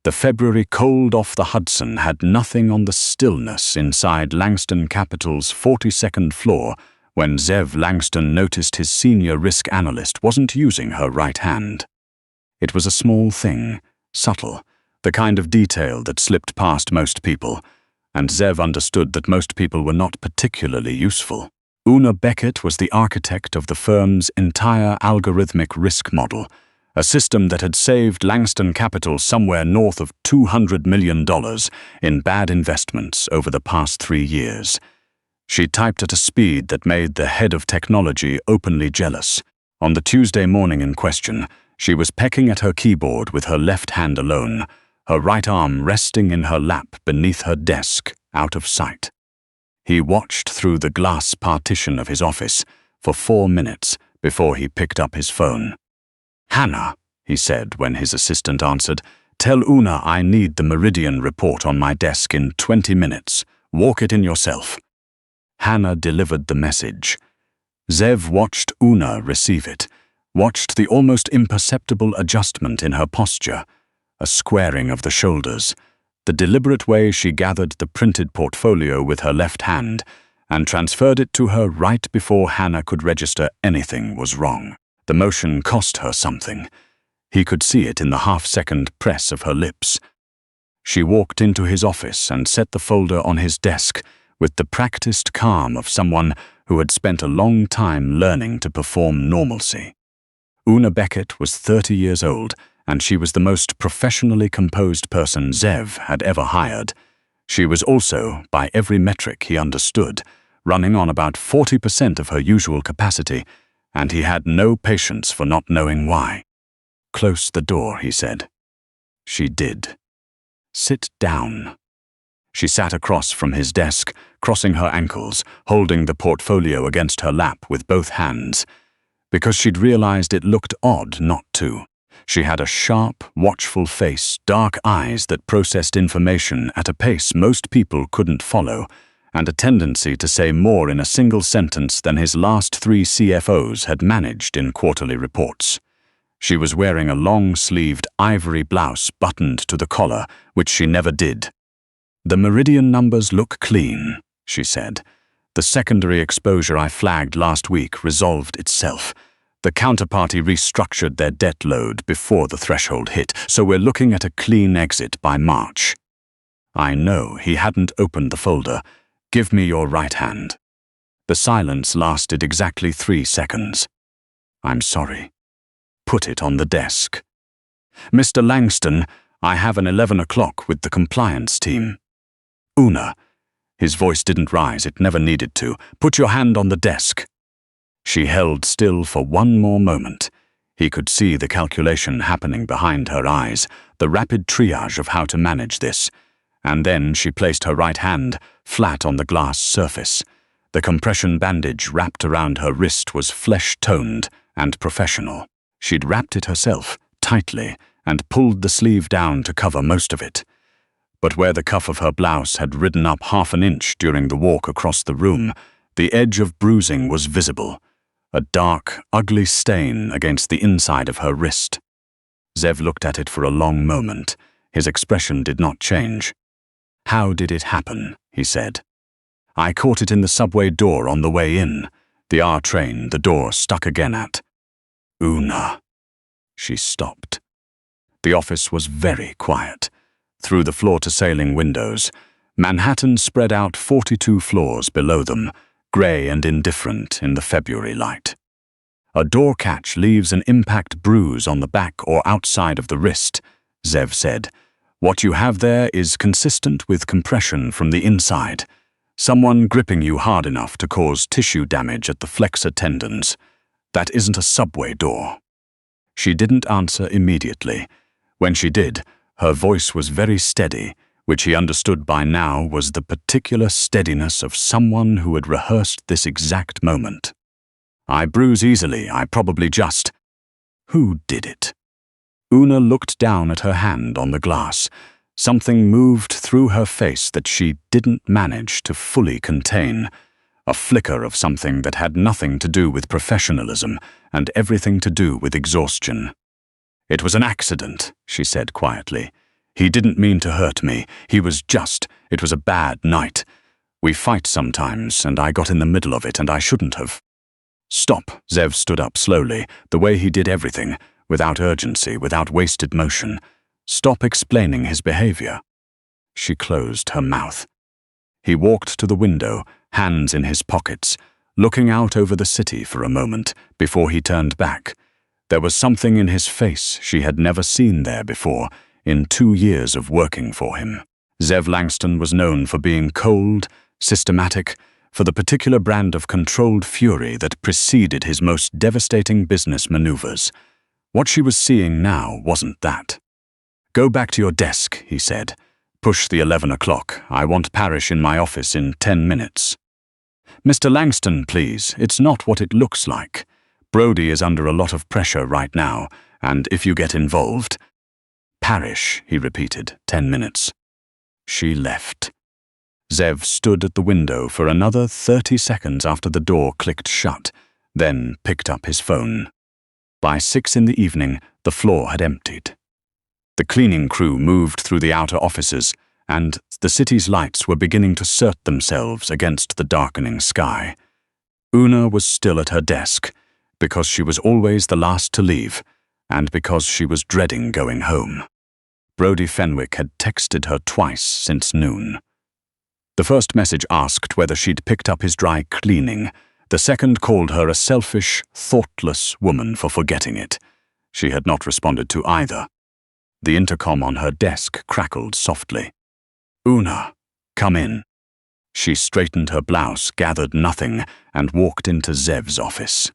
The February cold off the Hudson had nothing on the stillness inside Langston Capital's 42nd floor when Zev Langston noticed his senior risk analyst wasn't using her right hand. It was a small thing, subtle, the kind of detail that slipped past most people, and Zev understood that most people were not particularly useful. Oona Beckett was the architect of the firm's entire algorithmic risk model, a system that had saved Langston Capital somewhere north of $200 million in bad investments over the past 3 years. She typed at a speed that made the head of technology openly jealous. On the Tuesday morning in question, she was pecking at her keyboard with her left hand alone, her right arm resting in her lap beneath her desk, out of sight. He watched through the glass partition of his office for 4 minutes before he picked up his phone. "Hannah," he said when his assistant answered, "tell Oona I need the Meridian report on my desk in 20 minutes. Walk it in yourself." Hannah delivered the message. Zev watched Oona receive it, watched the almost imperceptible adjustment in her posture, a squaring of the shoulders, the deliberate way she gathered the printed portfolio with her left hand and transferred it to her right before Hannah could register anything was wrong. The motion cost her something. He could see it in the half-second press of her lips. She walked into his office and set the folder on his desk with the practiced calm of someone who had spent a long time learning to perform normalcy. Oona Beckett was 30 years old, and she was the most professionally composed person Zev had ever hired. She was also, by every metric he understood, running on about 40% of her usual capacity, and he had no patience for not knowing why. "Close the door," he said. She did. "Sit down." She sat across from his desk, crossing her ankles, holding the portfolio against her lap with both hands. Because she'd realized it looked odd not to. She had a sharp, watchful face, dark eyes that processed information at a pace most people couldn't follow, and a tendency to say more in a single sentence than his last 3 CFOs had managed in quarterly reports. She was wearing a long-sleeved ivory blouse buttoned to the collar, which she never did. "The Meridian numbers look clean," she said. "The secondary exposure I flagged last week resolved itself. The counterparty restructured their debt load before the threshold hit, so we're looking at a clean exit by March." I know he hadn't opened the folder. "Give me your right hand." The silence lasted exactly 3 seconds. "I'm sorry." "Put it on the desk." "Mr. Langston, I have an 11 o'clock with the compliance team." "Oona." His voice didn't rise, it never needed to. "Put your hand on the desk." She held still for 1 more moment. He could see the calculation happening behind her eyes, the rapid triage of how to manage this. And then she placed her right hand flat on the glass surface. The compression bandage wrapped around her wrist was flesh-toned and professional. She'd wrapped it herself, tightly, and pulled the sleeve down to cover most of it. But where the cuff of her blouse had ridden up 1/2 inch during the walk across the room, the edge of bruising was visible, a dark, ugly stain against the inside of her wrist. Zev looked at it for a long moment. His expression did not change. "How did it happen?" he said. "I caught it in the subway door on the way in. The R train, the door stuck again at." "Oona." She stopped. The office was very quiet. Through the floor-to-ceiling windows, Manhattan spread out 42 floors below them, grey and indifferent in the February light. "A door catch leaves an impact bruise on the back or outside of the wrist," Zev said. "What you have there is consistent with compression from the inside. Someone gripping you hard enough to cause tissue damage at the flexor tendons. That isn't a subway door." She didn't answer immediately. When she did, her voice was very steady, which he understood by now was the particular steadiness of someone who had rehearsed this exact moment. "I bruise easily, I probably just—" "Who did it?" Oona looked down at her hand on the glass. Something moved through her face that she didn't manage to fully contain. A flicker of something that had nothing to do with professionalism and everything to do with exhaustion. "It was an accident," she said quietly. He didn't mean to hurt me. It was a bad night. We fight sometimes, and I got in the middle of it, and I shouldn't have. Stop. Zev stood up slowly, the way he did everything, without urgency, without wasted motion. Stop explaining his behavior. She closed her mouth. He walked to the window, hands in his pockets, looking out over the city for a moment before he turned back. There was something in his face she had never seen there before, in 2 years of working for him. Zev Langston was known for being cold, systematic, for the particular brand of controlled fury that preceded his most devastating business maneuvers. What she was seeing now wasn't that. "Go back to your desk," he said. "Push the 11 o'clock. I want Parrish in my office in 10 minutes. "Mr. Langston, please, it's not what it looks like. Brody is under a lot of pressure right now, and if you get involved—" "Parrish," he repeated, 10 minutes. She left. Zev stood at the window for another 30 seconds after the door clicked shut, then picked up his phone. By 6 in the evening, the floor had emptied. The cleaning crew moved through the outer offices, and the city's lights were beginning to assert themselves against the darkening sky. Oona was still at her desk, because she was always the last to leave, and because she was dreading going home. Brody Fenwick had texted her twice since noon. The first message asked whether she'd picked up his dry cleaning. The second called her a selfish, thoughtless woman for forgetting it. She had not responded to either. The intercom on her desk crackled softly. "Oona, come in." She straightened her blouse, gathered nothing, and walked into Zev's office.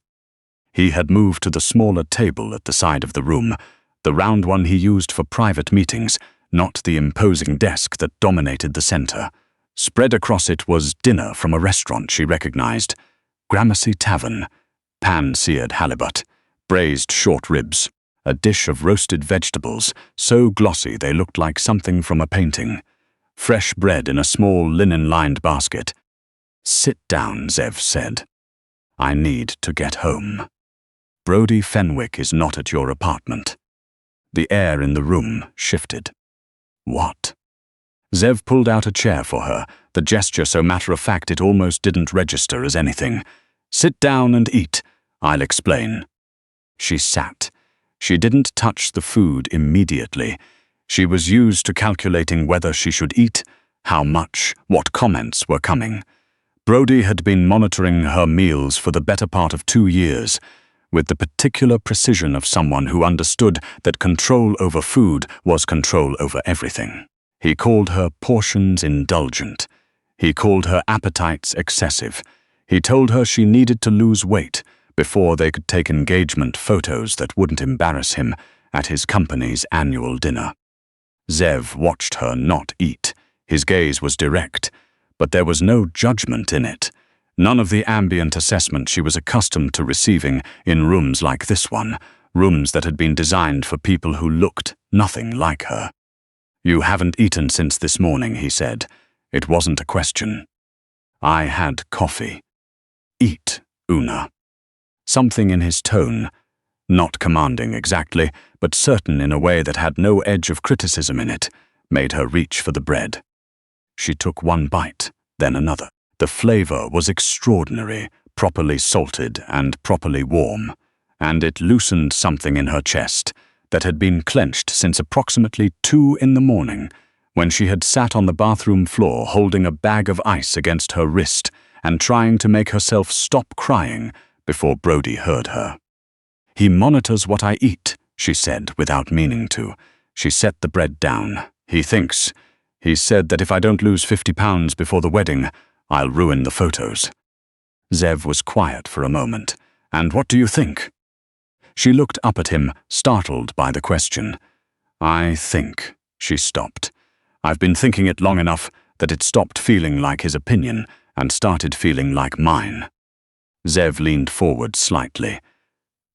He had moved to the smaller table at the side of the room, the round one he used for private meetings, not the imposing desk that dominated the center. Spread across it was dinner from a restaurant she recognized. Gramercy Tavern, pan-seared halibut, braised short ribs, a dish of roasted vegetables, so glossy they looked like something from a painting. Fresh bread in a small linen-lined basket. "Sit down," Zev said. "I need to get home. Brody Fenwick is not at your apartment." The air in the room shifted. "What?" Zev pulled out a chair for her, the gesture so matter-of-fact it almost didn't register as anything. "Sit down and eat. I'll explain." She sat. She didn't touch the food immediately. She was used to calculating whether she should eat, how much, what comments were coming. Brody had been monitoring her meals for the better part of 2 years, with the particular precision of someone who understood that control over food was control over everything. He called her portions indulgent. He called her appetites excessive. He told her she needed to lose weight before they could take engagement photos that wouldn't embarrass him at his company's annual dinner. Zev watched her not eat. His gaze was direct, but there was no judgment in it. None of the ambient assessment she was accustomed to receiving in rooms like this one, rooms that had been designed for people who looked nothing like her. "You haven't eaten since this morning," he said. It wasn't a question. "I had coffee." "Eat, Oona." Something in his tone, not commanding exactly, but certain in a way that had no edge of criticism in it, made her reach for the bread. She took one bite, then another. The flavor was extraordinary, properly salted and properly warm, and it loosened something in her chest that had been clenched since approximately 2 in the morning, when she had sat on the bathroom floor holding a bag of ice against her wrist and trying to make herself stop crying before Brody heard her. "He monitors what I eat," she said without meaning to. She set the bread down. He said that if I don't lose 50 pounds before the wedding, I'll ruin the photos." Zev was quiet for a moment. "And what do you think?" She looked up at him, startled by the question. "I think," she stopped. "I've been thinking it long enough that it stopped feeling like his opinion and started feeling like mine." Zev leaned forward slightly.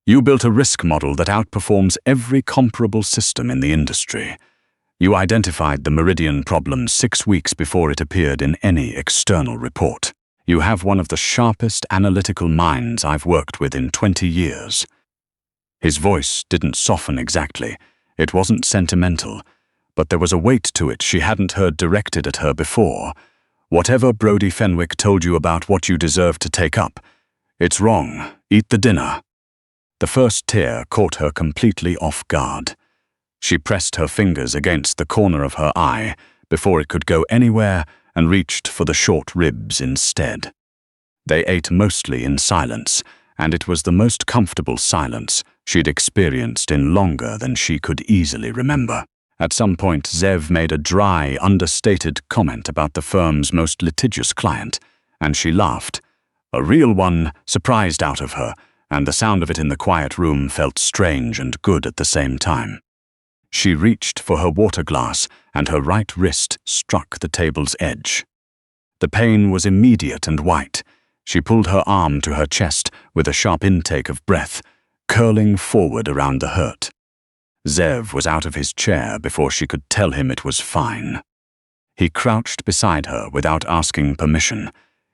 "You built a risk model that outperforms every comparable system in the industry. You identified the Meridian problem 6 weeks before it appeared in any external report. You have one of the sharpest analytical minds I've worked with in 20 years. His voice didn't soften exactly. It wasn't sentimental, but there was a weight to it she hadn't heard directed at her before. Whatever Brody Fenwick told you about what you deserve to take up, it's wrong. Eat the dinner. The first tear caught her completely off guard. She pressed her fingers against the corner of her eye before it could go anywhere and reached for the short ribs instead. They ate mostly in silence, and it was the most comfortable silence she'd experienced in longer than she could easily remember. At some point, Zev made a dry, understated comment about the firm's most litigious client, and she laughed. A real one surprised out of her, and the sound of it in the quiet room felt strange and good at the same time. She reached for her water glass, and her right wrist struck the table's edge. The pain was immediate and white. She pulled her arm to her chest with a sharp intake of breath, curling forward around the hurt. Zev was out of his chair before she could tell him it was fine. He crouched beside her without asking permission.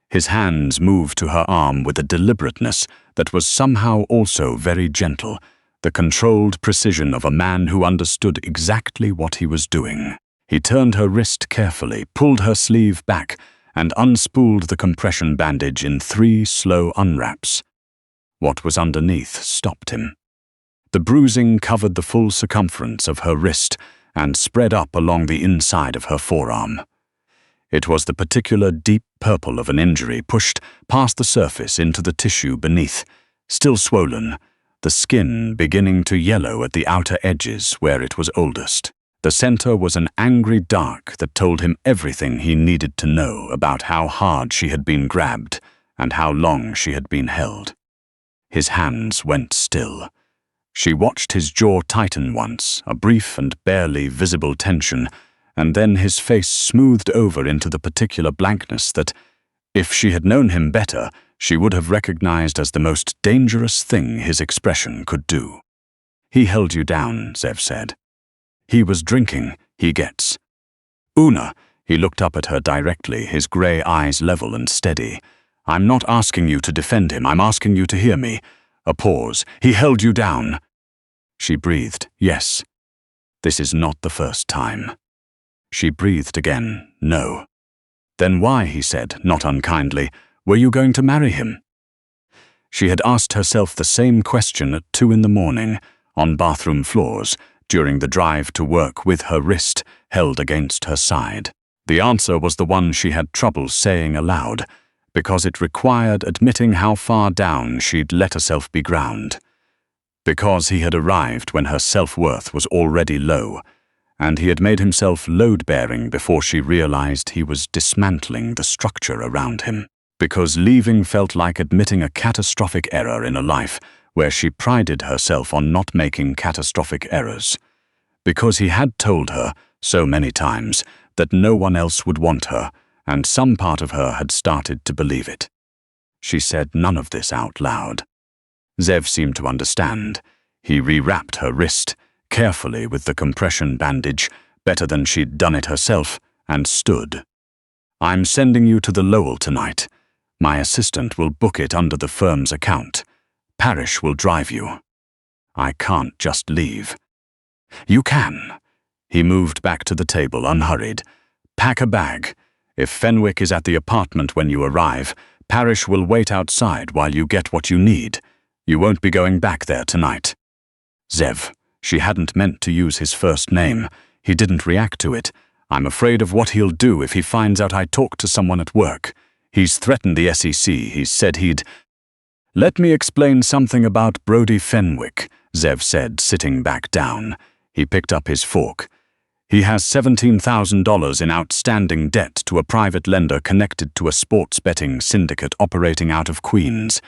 His hands moved to her arm with a deliberateness that was somehow also very gentle, the controlled precision of a man who understood exactly what he was doing. He turned her wrist carefully, pulled her sleeve back, and unspooled the compression bandage in 3 slow unwraps. What was underneath stopped him. The bruising covered the full circumference of her wrist and spread up along the inside of her forearm. It was the particular deep purple of an injury pushed past the surface into the tissue beneath, still swollen, the skin beginning to yellow at the outer edges where it was oldest. The center was an angry dark that told him everything he needed to know about how hard she had been grabbed and how long she had been held. His hands went still. She watched his jaw tighten once, a brief and barely visible tension, and then his face smoothed over into the particular blankness that, if she had known him better, she would have recognized as the most dangerous thing his expression could do. "He held you down," Zev said. "He was drinking, he gets." "Oona," he looked up at her directly, his grey eyes level and steady. "I'm not asking you to defend him, I'm asking you to hear me." A pause. "He held you down." She breathed, "Yes." "This is not the first time." She breathed again, "No." "Then why," he said, not unkindly, "were you going to marry him?" She had asked herself the same question at 2 a.m, on bathroom floors, during the drive to work with her wrist held against her side. The answer was the one she had trouble saying aloud, because it required admitting how far down she'd let herself be ground. Because he had arrived when her self-worth was already low, and he had made himself load-bearing before she realized he was dismantling the structure around him. Because leaving felt like admitting a catastrophic error in a life where she prided herself on not making catastrophic errors. Because he had told her, so many times, that no one else would want her, and some part of her had started to believe it. She said none of this out loud. Zev seemed to understand. He rewrapped her wrist, carefully with the compression bandage, better than she'd done it herself, and stood. "I'm sending you to the Lowell tonight. My assistant will book it under the firm's account. Parrish will drive you. I can't just leave." "You can." He moved back to the table, unhurried. "Pack a bag. If Fenwick is at the apartment when you arrive, Parrish will wait outside while you get what you need. You won't be going back there tonight." Zev. She hadn't meant to use his first name. He didn't react to it. "I'm afraid of what he'll do if he finds out I talked to someone at work. He's threatened the SEC. He said he'd—" "Let me explain something about Brody Fenwick," Zev said, sitting back down. He picked up his fork. "He has $17,000 in outstanding debt to a private lender connected to a sports betting syndicate operating out of Queens.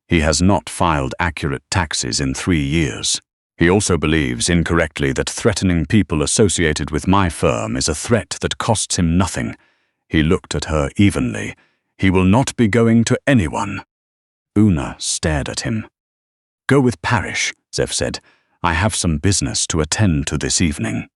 He has not filed accurate taxes in 3 years. He also believes incorrectly that threatening people associated with my firm is a threat that costs him nothing." He looked at her evenly. "He will not be going to anyone." Oona stared at him. "Go with Parrish," Zev said. "I have some business to attend to this evening."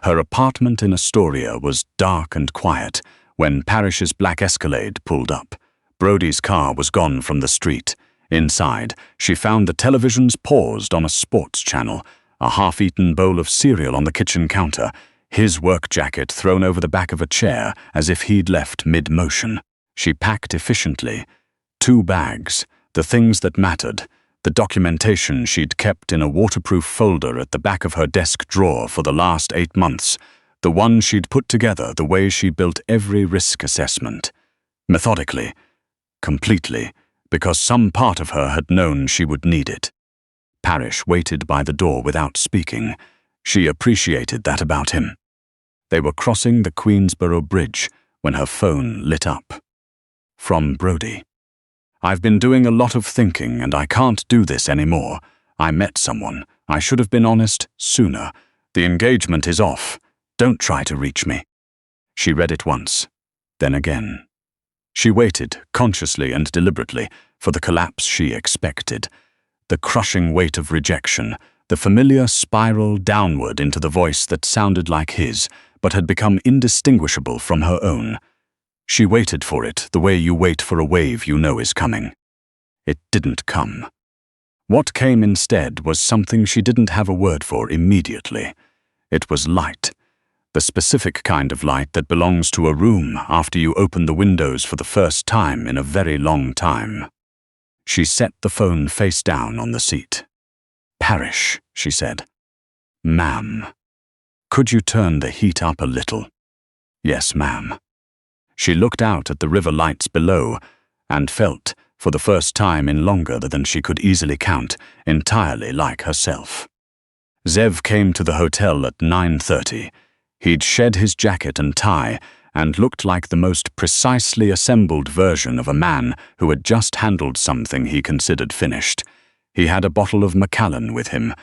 Her apartment in Astoria was dark and quiet when Parrish's black Escalade pulled up. Brody's car was gone from the street. Inside, she found the televisions paused on a sports channel, a half-eaten bowl of cereal on the kitchen counter. his work jacket thrown over the back of a chair as if he'd left mid-motion. She packed efficiently. 2 bags, the things that mattered, the documentation she'd kept in a waterproof folder at the back of her desk drawer for the last 8 months, the one she'd put together the way she built every risk assessment. Methodically, completely, because some part of her had known she would need it. Parrish waited by the door without speaking. She appreciated that about him. They were crossing the Queensborough Bridge when her phone lit up. From Brody. "I've been doing a lot of thinking and I can't do this anymore. I met someone. I should have been honest sooner. The engagement is off. Don't try to reach me." She read it once, then again. She waited, consciously and deliberately, for the collapse she expected. The crushing weight of rejection, the familiar spiral downward into the voice that sounded like his, but had become indistinguishable from her own. She waited for it the way you wait for a wave you know is coming. It didn't come. What came instead was something she didn't have a word for immediately. It was light. The specific kind of light that belongs to a room after you open the windows for the first time in a very long time. She set the phone face down on the seat. "Parrish," she said. "Ma'am. Could you turn the heat up a little?" "Yes, ma'am." She looked out at the river lights below and felt, for the first time in longer than she could easily count, entirely like herself. Zev came to the hotel at 9:30. He'd shed his jacket and tie and looked like the most precisely assembled version of a man who had just handled something he considered finished. He had a bottle of Macallan with him,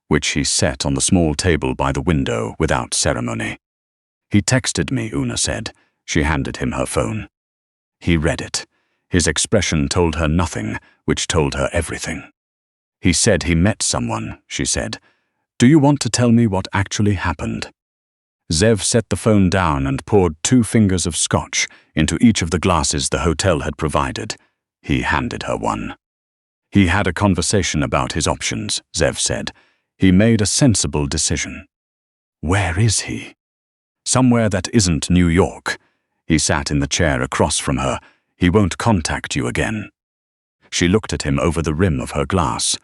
which he set on the small table by the window without ceremony. "He texted me," Oona said. She handed him her phone. He read it. His expression told her nothing, which told her everything. "He said he met someone," she said. "Do you want to tell me what actually happened?" Zev set the phone down and poured 2 fingers of scotch into each of the glasses the hotel had provided. He handed her one. "He had a conversation about his options," Zev said. "He made a sensible decision." "Where is he?" "Somewhere that isn't New York." He sat in the chair across from her. "He won't contact you again." She looked at him over the rim of her glass.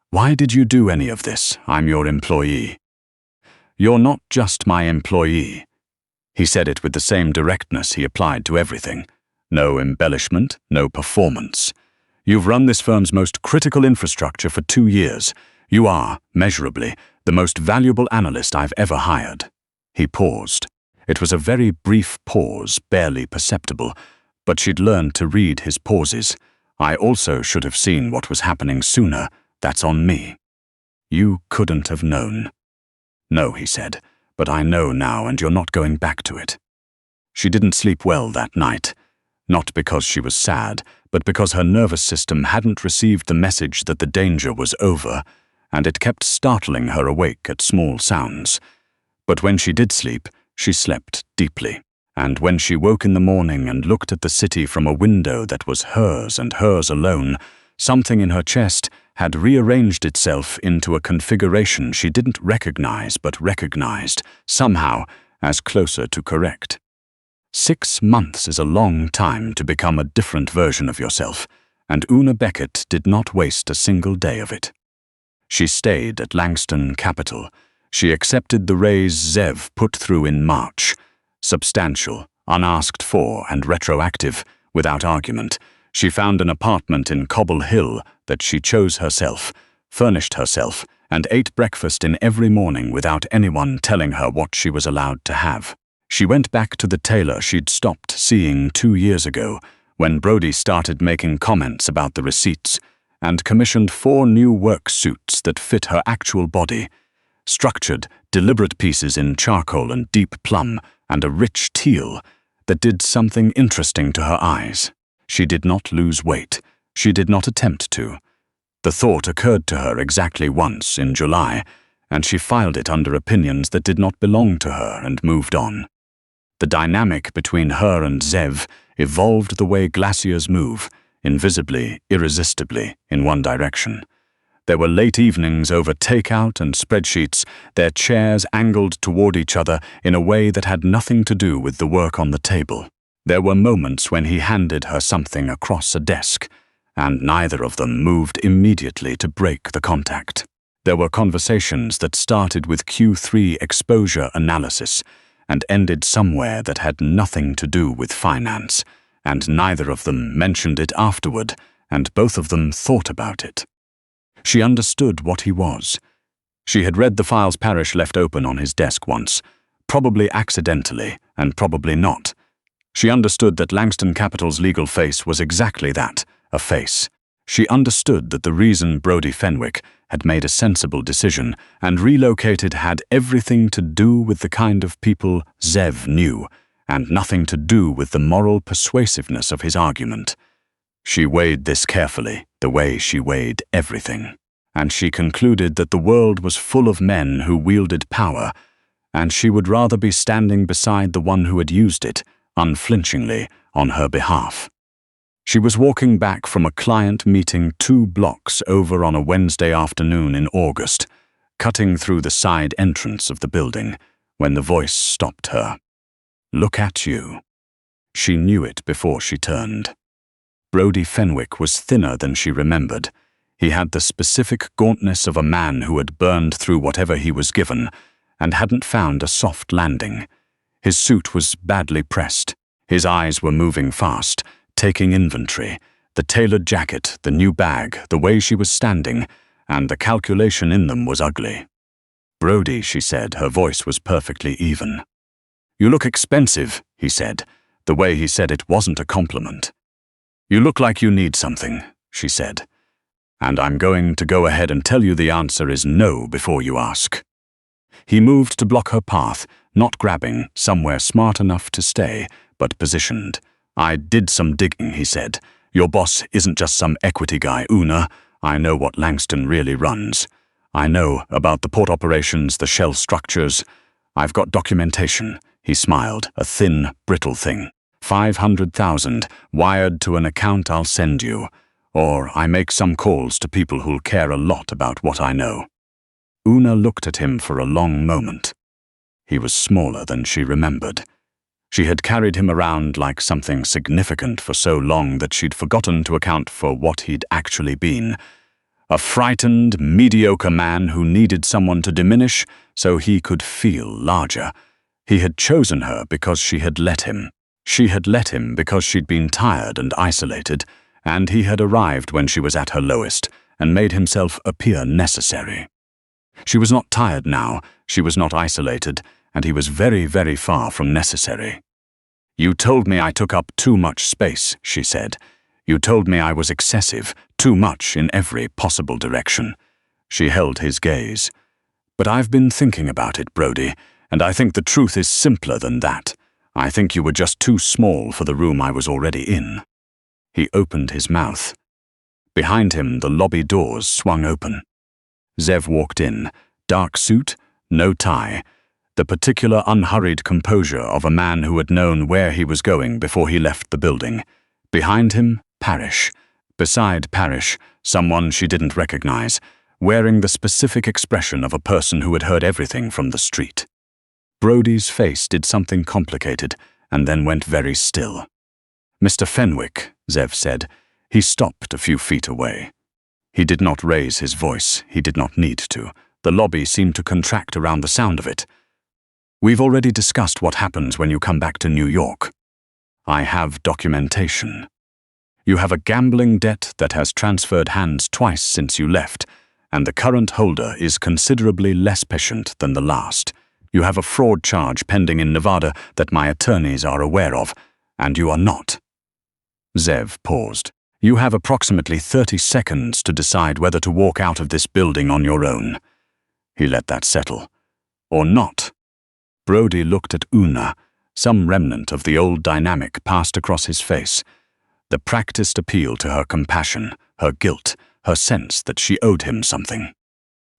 "Why did you do any of this? I'm your employee." "You're not just my employee." He said it with the same directness he applied to everything. No embellishment, no performance. "You've run this firm's most critical infrastructure for 2 years. You are, measurably, the most valuable analyst I've ever hired." He paused. It was a very brief pause, barely perceptible, but she'd learned to read his pauses. "I also should have seen what was happening sooner. That's on me." "You couldn't have known." "No," he said, "but I know now and you're not going back to it." She didn't sleep well that night. Not because she was sad, but because her nervous system hadn't received the message that the danger was over, and it kept startling her awake at small sounds. But when she did sleep, she slept deeply. And when she woke in the morning and looked at the city from a window that was hers and hers alone, something in her chest had rearranged itself into a configuration she didn't recognize but recognized, somehow, as closer to correct. 6 months is a long time to become a different version of yourself, and Oona Beckett did not waste a single day of it. She stayed at Langston Capital. She accepted the raise Zev put through in March. Substantial, unasked for, and retroactive, without argument. She found an apartment in Cobble Hill that she chose herself, furnished herself, and ate breakfast in every morning without anyone telling her what she was allowed to have. She went back to the tailor she'd stopped seeing 2 years ago, when Brody started making comments about the receipts, and commissioned 4 new work suits that fit her actual body. Structured, deliberate pieces in charcoal and deep plum, and a rich teal that did something interesting to her eyes. She did not lose weight. She did not attempt to. The thought occurred to her exactly once in July, and she filed it under opinions that did not belong to her and moved on. The dynamic between her and Zev evolved the way glaciers move, invisibly, irresistibly, in one direction. There were late evenings over takeout and spreadsheets, their chairs angled toward each other in a way that had nothing to do with the work on the table. There were moments when he handed her something across a desk, and neither of them moved immediately to break the contact. There were conversations that started with Q3 exposure analysis and ended somewhere that had nothing to do with finance, and neither of them mentioned it afterward, and both of them thought about it. She understood what he was. She had read the files Parrish left open on his desk once, probably accidentally and probably not. She understood that Langston Capital's legal face was exactly that, a face. She understood that the reason Brodie Fenwick had made a sensible decision and relocated had everything to do with the kind of people Zev knew, and nothing to do with the moral persuasiveness of his argument. She weighed this carefully, the way she weighed everything, and she concluded that the world was full of men who wielded power, and she would rather be standing beside the one who had used it, unflinchingly, on her behalf. She was walking back from a client meeting 2 blocks over on a Wednesday afternoon in August, cutting through the side entrance of the building, when the voice stopped her. "Look at you." She knew it before she turned. Brodie Fenwick was thinner than she remembered. He had the specific gauntness of a man who had burned through whatever he was given and hadn't found a soft landing. His suit was badly pressed. His eyes were moving fast, taking inventory, the tailored jacket, the new bag, the way she was standing, and the calculation in them was ugly. "Brodie," she said, her voice was perfectly even. "You look expensive," he said. The way he said it wasn't a compliment. "You look like you need something," she said. "And I'm going to go ahead and tell you the answer is no before you ask." He moved to block her path, not grabbing, somewhere smart enough to stay, but positioned. "I did some digging," he said. "Your boss isn't just some equity guy, Oona. I know what Langston really runs. I know about the port operations, the shell structures. I've got documentation." He smiled, a thin, brittle thing. 500,000 wired to an account I'll send you, or I make some calls to people who'll care a lot about what I know. Oona looked at him for a long moment. He was smaller than she remembered. She had carried him around like something significant for so long that she'd forgotten to account for what he'd actually been. A frightened, mediocre man who needed someone to diminish so he could feel larger. He had chosen her because she had let him. She had let him because she'd been tired and isolated, and he had arrived when she was at her lowest and made himself appear necessary. She was not tired now, she was not isolated, and he was very, very far from necessary. "You told me I took up too much space," she said. "You told me I was excessive, too much in every possible direction." She held his gaze. "But I've been thinking about it, Brodie, and I think the truth is simpler than that. I think you were just too small for the room I was already in." He opened his mouth. Behind him, the lobby doors swung open. Zev walked in, dark suit, no tie, the particular unhurried composure of a man who had known where he was going before he left the building. Behind him, Parrish. Beside Parrish, someone she didn't recognize, wearing the specific expression of a person who had heard everything from the street. Brodie's face did something complicated, and then went very still. "Mr. Fenwick," Zev said. He stopped a few feet away. He did not raise his voice. He did not need to. The lobby seemed to contract around the sound of it. "We've already discussed what happens when you come back to New York. I have documentation. You have a gambling debt that has transferred hands twice since you left, and the current holder is considerably less patient than the last. You have a fraud charge pending in Nevada that my attorneys are aware of, and you are not." Zev paused. "You have approximately 30 seconds to decide whether to walk out of this building on your own." He let that settle. "Or not." Brodie looked at Oona. Some remnant of the old dynamic passed across his face. The practiced appeal to her compassion, her guilt, her sense that she owed him something.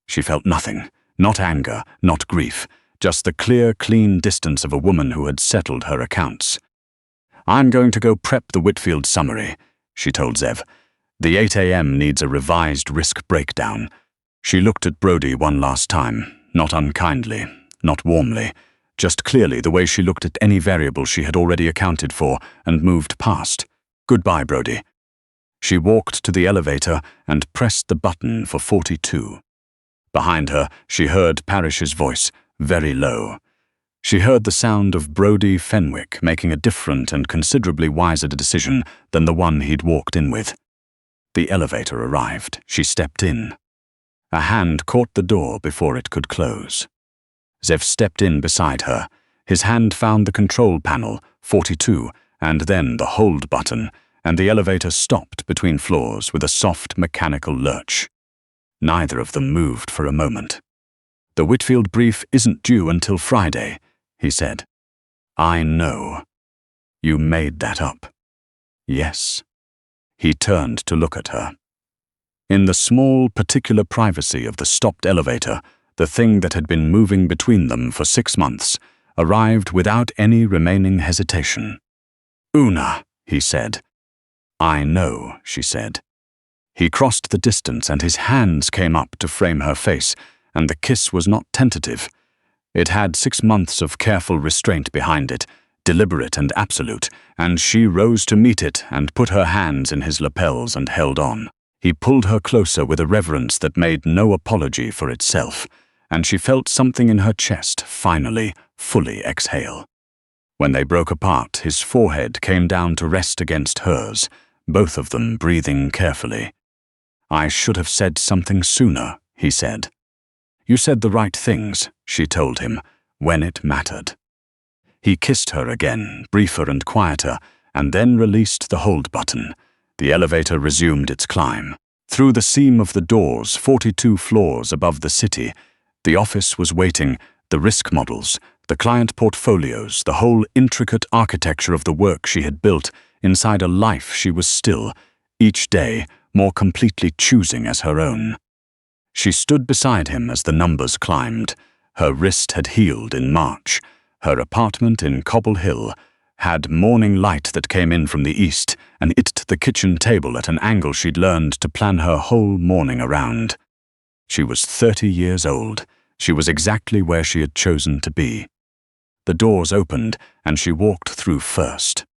She felt nothing, not anger, not grief, just the clear, clean distance of a woman who had settled her accounts. "I'm going to go prep the Whitfield summary," she told Zev. The 8 a.m. needs a revised risk breakdown. She looked at Brody one last time, not unkindly, not warmly, just clearly the way she looked at any variable she had already accounted for and moved past. Goodbye, Brody. She walked to the elevator and pressed the button for 42. Behind her, she heard Parrish's voice, very low. She heard the sound of Brody Fenwick making a different and considerably wiser decision than the one he'd walked in with. The elevator arrived. She stepped in. A hand caught the door before it could close. Zev stepped in beside her. His hand found the control panel, 42, and then the hold button, and the elevator stopped between floors with a soft mechanical lurch. Neither of them moved for a moment. "The Whitfield brief isn't due until Friday," he said. "I know. You made that up." "Yes." He turned to look at her. In the small, particular privacy of the stopped elevator, the thing that had been moving between them for 6 months arrived without any remaining hesitation. "Oona," he said. "I know," she said. He crossed the distance and his hands came up to frame her face, and the kiss was not tentative. It had 6 months of careful restraint behind it, deliberate and absolute, and she rose to meet it and put her hands in his lapels and held on. He pulled her closer with a reverence that made no apology for itself, and she felt something in her chest finally, fully exhale. When they broke apart, his forehead came down to rest against hers, both of them breathing carefully. "I should have said something sooner," he said. "You said the right things," she told him, "when it mattered." He kissed her again, briefer and quieter, and then released the hold button. The elevator resumed its climb. Through the seam of the doors, 42 floors above the city, the office was waiting, the risk models, the client portfolios, the whole intricate architecture of the work she had built inside a life she was still, each day, more completely choosing as her own. She stood beside him as the numbers climbed. Her wrist had healed in March. Her apartment in Cobble Hill had morning light that came in from the east and hit the kitchen table at an angle she'd learned to plan her whole morning around. She was 30 years old. She was exactly where she had chosen to be. The doors opened, and she walked through first.